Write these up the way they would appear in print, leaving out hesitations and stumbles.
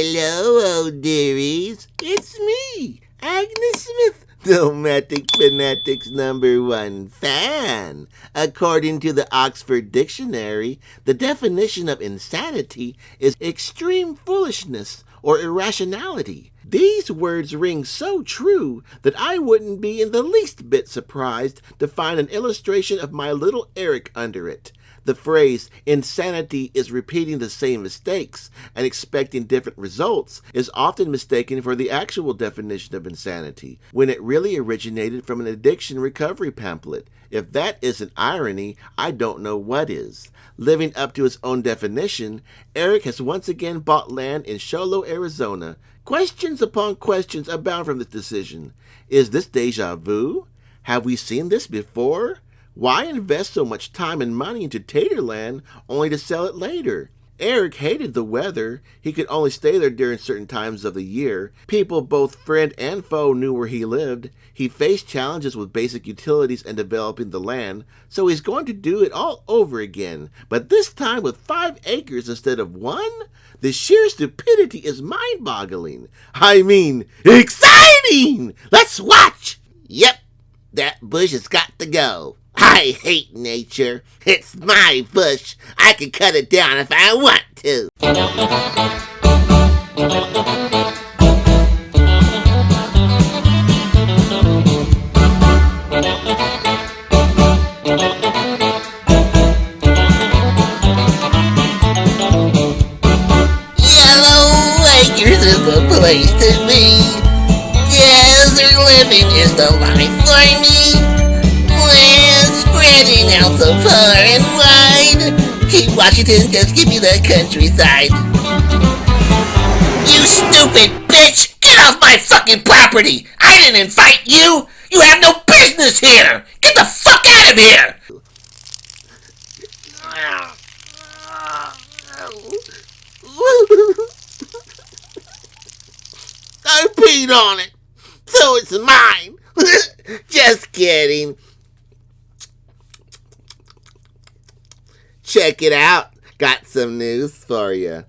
Hello, old dearies. It's me, Agnes Smith, Nomadic Fanatic's #1 fan. According to the Oxford Dictionary, the definition of insanity is extreme foolishness or irrationality. These words ring so true that I wouldn't be in the least bit surprised to find an illustration of my little Eric under it. The phrase, insanity is repeating the same mistakes and expecting different results, is often mistaken for the actual definition of insanity, when it really originated from an addiction recovery pamphlet. If that isn't irony, I don't know what is. Living up to his own definition, Eric has once again bought land in Sholo, Arizona. Questions upon questions abound from this decision. Is this deja vu? Have we seen this before? Why invest so much time and money into Taterland only to sell it later? Eric hated the weather. He could only stay there during certain times of the year. People, both friend and foe, knew where he lived. He faced challenges with basic utilities and developing the land, so he's going to do it all over again, but this time with 5 acres instead of 1? The sheer stupidity is mind-boggling. I mean, exciting! Let's watch! Yep, that bush has got to go. I hate nature. It's my bush. I can cut it down if I want to. Yellow Acres is the place to be. Desert living is the life for me. Spreading out so far and wide. Keep Washington, just give me the countryside. You stupid bitch! Get off my fucking property! I didn't invite you! You have no business here! Get the fuck out of here! I peed on it, so it's mine. Just kidding. Check it out. Got some news for you.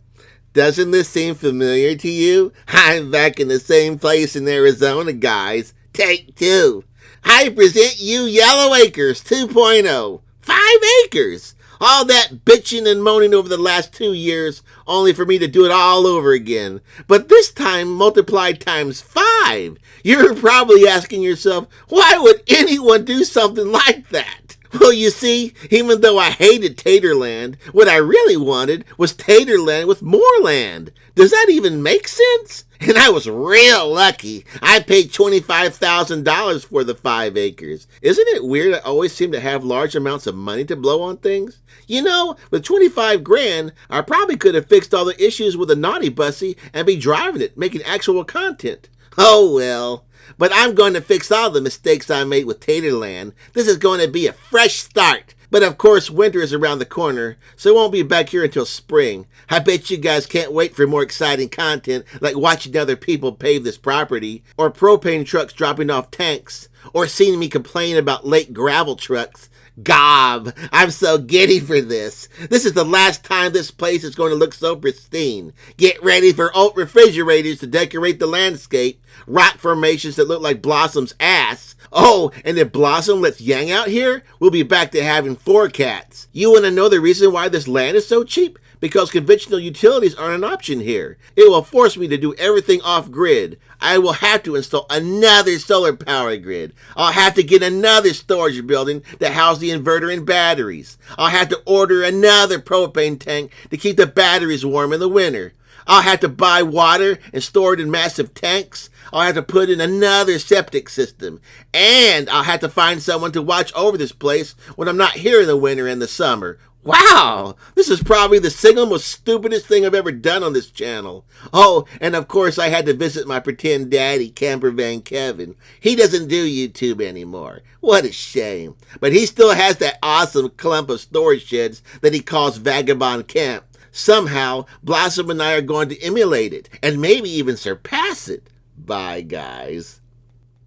Doesn't this seem familiar to you? I'm back in the same place in Arizona, guys. Take 2. I present you Yellow Acres 2.0. 5 acres. All that bitching and moaning over the last 2 years, only for me to do it all over again. But this time multiplied times 5. You're probably asking yourself, why would anyone do something like that? Well, you see, even though I hated Taterland, what I really wanted was Taterland with more land. Does that even make sense? And I was real lucky. I paid $25,000 for the 5 acres. Isn't it weird I always seem to have large amounts of money to blow on things? You know, with 25 grand, I probably could have fixed all the issues with the naughty bussy and be driving it, making actual content. Oh well. But I'm going to fix all the mistakes I made with Taterland. This is going to be a fresh start. But of course, winter is around the corner, so it won't be back here until spring. I bet you guys can't wait for more exciting content, like watching other people pave this property, or propane trucks dropping off tanks, or seeing me complain about late gravel trucks. Gob, I'm so giddy for this. This is the last time this place is going to look so pristine. Get ready for old refrigerators to decorate the landscape, rock formations that look like Blossom's ass. Oh, and if Blossom lets Yang out here, we'll be back to having 4 cats. You want to know the reason why this land is so cheap? Because conventional utilities aren't an option here. It will force me to do everything off-grid. I will have to install another solar power grid. I'll have to get another storage building to house the inverter and batteries. I'll have to order another propane tank to keep the batteries warm in the winter. I'll have to buy water and store it in massive tanks. I'll have to put in another septic system. And I'll have to find someone to watch over this place when I'm not here in the winter and the summer. Wow, this is probably the single most stupidest thing I've ever done on this channel. Oh, and of course I had to visit my pretend daddy, Campervan Kevin. He doesn't do YouTube anymore. What a shame. But he still has that awesome clump of storage sheds that he calls Vagabond Camp. Somehow, Blossom and I are going to emulate it, and maybe even surpass it. Bye, guys.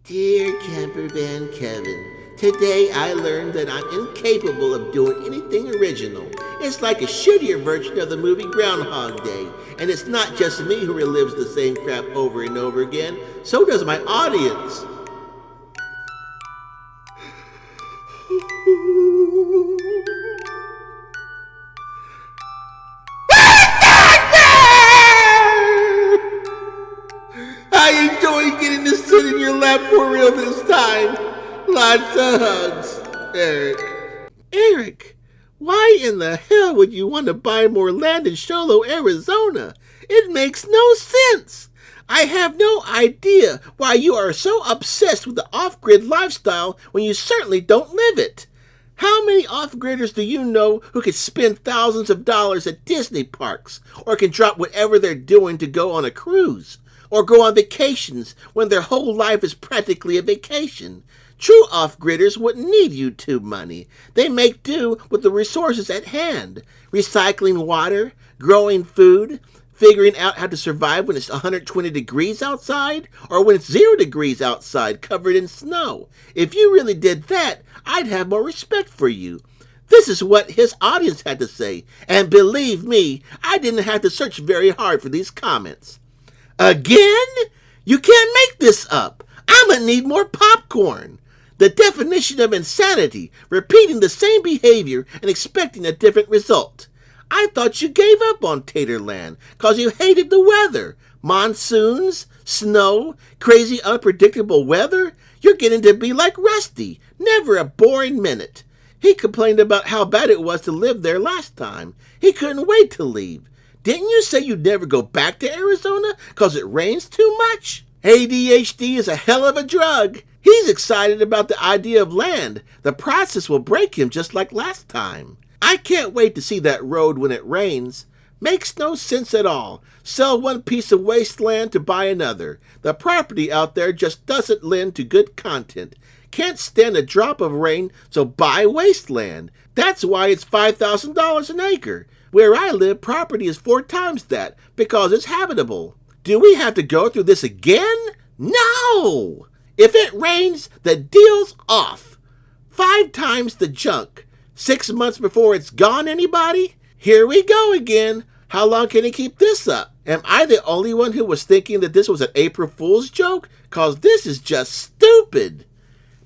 Dear Campervan Kevin, Today I learned that I'm incapable of doing anything original. It's like a shittier version of the movie Groundhog Day. And it's not just me who relives the same crap over and over again, so does my audience. I enjoyed getting to sit in your lap for real this time. Lots of hugs, Eric. Eric, why in the hell would you want to buy more land in Sholo, Arizona? It makes no sense. I have no idea why you are so obsessed with the off-grid lifestyle when you certainly don't live it. How many off-gridders do you know who could spend thousands of dollars at Disney parks, or can drop whatever they're doing to go on a cruise, or go on vacations when their whole life is practically a vacation? True off-gridders wouldn't need YouTube money. They make do with the resources at hand. Recycling water, growing food, figuring out how to survive when it's 120 degrees outside, or when it's 0 degrees outside covered in snow. If you really did that, I'd have more respect for you. This is what his audience had to say, and believe me, I didn't have to search very hard for these comments. Again? You can't make this up. I'm gonna need more popcorn. The definition of insanity, repeating the same behavior and expecting a different result. I thought you gave up on Taterland because you hated the weather. Monsoons, snow, crazy unpredictable weather. You're getting to be like Rusty, never a boring minute. He complained about how bad it was to live there last time. He couldn't wait to leave. Didn't you say you'd never go back to Arizona because it rains too much? ADHD is a hell of a drug. He's excited about the idea of land. The process will break him just like last time. I can't wait to see that road when it rains. Makes no sense at all. Sell one piece of wasteland to buy another. The property out there just doesn't lend to good content. Can't stand a drop of rain, so buy wasteland. That's why it's $5,000 an acre. Where I live, property is 4 times that because it's habitable. Do we have to go through this again? No! If it rains, the deal's off. 5 times the junk. 6 months before it's gone, anybody? Here we go again. How long can he keep this up? Am I the only one who was thinking that this was an April Fool's joke? 'Cause this is just stupid.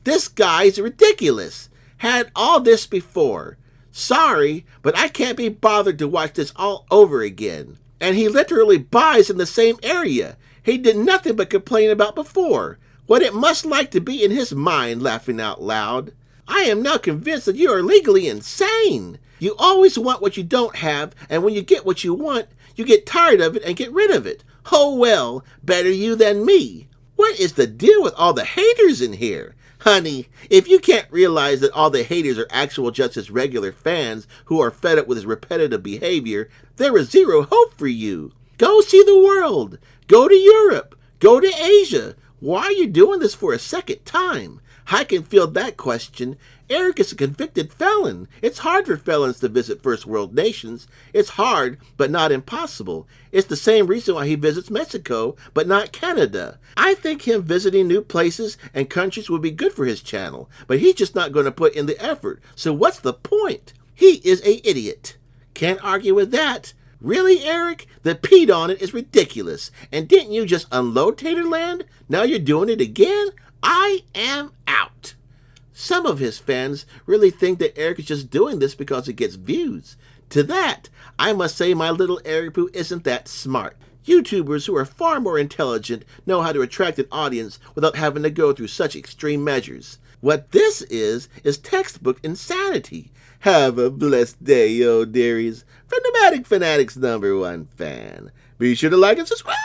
This guy's ridiculous. Had all this before. Sorry, but I can't be bothered to watch this all over again. And he literally buys in the same area he did nothing but complain about before. What it must like to be in his mind, laughing out loud. I am now convinced that you are legally insane. You always want what you don't have, and when you get what you want, you get tired of it and get rid of it. Oh well, better you than me. What is the deal with all the haters in here? Honey, if you can't realize that all the haters are actual just his regular fans who are fed up with his repetitive behavior, there is zero hope for you. Go see the world. Go to Europe. Go to Asia. Why are you doing this for a second time? I can field that question. Eric is a convicted felon. It's hard for felons to visit first world nations. It's hard, but not impossible. It's the same reason why he visits Mexico, but not Canada. I think him visiting new places and countries would be good for his channel, but he's just not going to put in the effort. So what's the point? He is an idiot. Can't argue with that. Really, Eric? The Pete on it is ridiculous. And didn't you just unload Taterland? Now you're doing it again? I am out. Some of his fans really think that Eric is just doing this because it gets views. To that, I must say my little Eric Poo isn't that smart. YouTubers who are far more intelligent know how to attract an audience without having to go through such extreme measures. What this is textbook insanity. Have a blessed day, yo dearies. From Nomadic Fanatic's #1 fan. Be sure to like and subscribe.